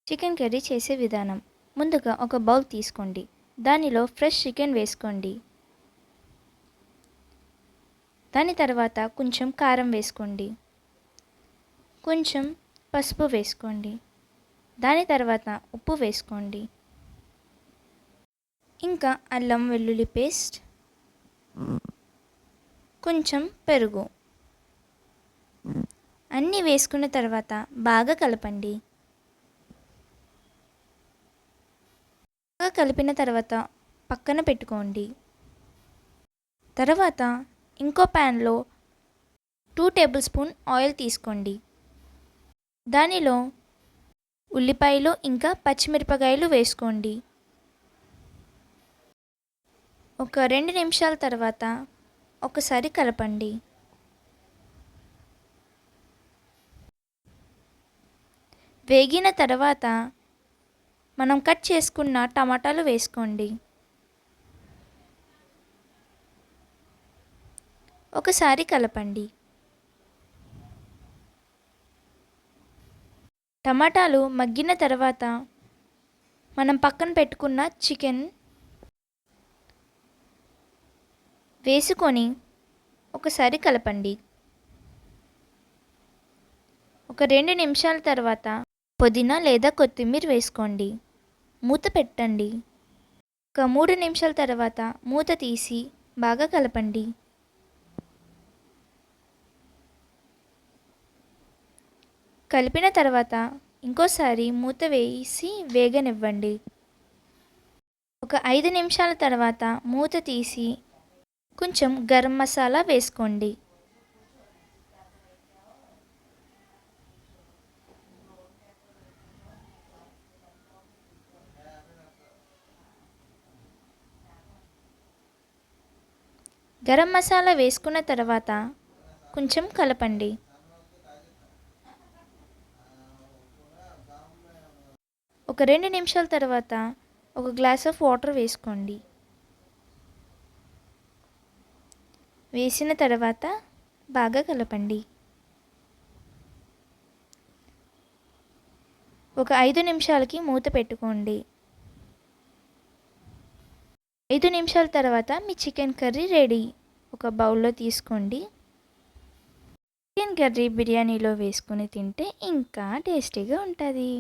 Chicken curry చేసే విధానం. ముందుగా ఒక బౌల్ తీసుకోండి. దానిలో ఫ్రెష్ చికెన్ వేసుకోండి. దాని తర్వాత కొంచెం కారం వేసుకోండి. కొంచెం పసుపు వేసుకోండి. దాని తర్వాత ఉప్పు వేసుకోండి. ఇంకా అల్లం వెల్లుల్లి పేస్ట్, కొంచెం పెరుగు అన్నీ వేసుకున్న తర్వాత బాగా కలపండి. బాగా కలిపిన తర్వాత పక్కన పెట్టుకోండి. తర్వాత ఇంకో ప్యాన్లో 2 టేబుల్ స్పూన్ ఆయిల్ తీసుకోండి. దానిలో ఉల్లిపాయలు ఇంకా పచ్చిమిరపకాయలు వేసుకోండి. ఒక 2 నిమిషాల తర్వాత ఒకసారి కలపండి. వేగిన తర్వాత మనం కట్ చేసుకున్న టమాటాలు వేసుకోండి. ఒకసారి కలపండి. టమాటాలు మగ్గిన తర్వాత మనం పక్కన పెట్టుకున్న చికెన్ వేసుకొని ఒకసారి కలపండి. ఒక 2 నిమిషాల తర్వాత పుదీనా లేదా కొత్తిమీర వేసుకోండి. మూత పెట్టండి. ఒక 3 నిమిషాల తర్వాత మూత తీసి బాగా కలపండి. కలిపిన తర్వాత ఇంకోసారి మూత వేసి వేగనివ్వండి. ఒక 5 నిమిషాల తర్వాత మూత తీసి కొంచెం గరం మసాలా వేసుకోండి. గరం మసాలా వేసుకున్న తర్వాత కొంచెం కలపండి. ఒక 2 నిమిషాల తర్వాత ఒక గ్లాస్ ఆఫ్ వాటర్ వేసుకోండి. వేసిన తర్వాత బాగా కలపండి. ఒక 5 నిమిషాలకి మూత పెట్టుకోండి. 5 నిమిషాల తర్వాత మీ చికెన్ కర్రీ రెడీ. ఒక బౌల్లో తీసుకోండి. చికెన్ కర్రీ బిర్యానీలో వేసుకొని తింటే ఇంకా టేస్టీగా ఉంటుంది.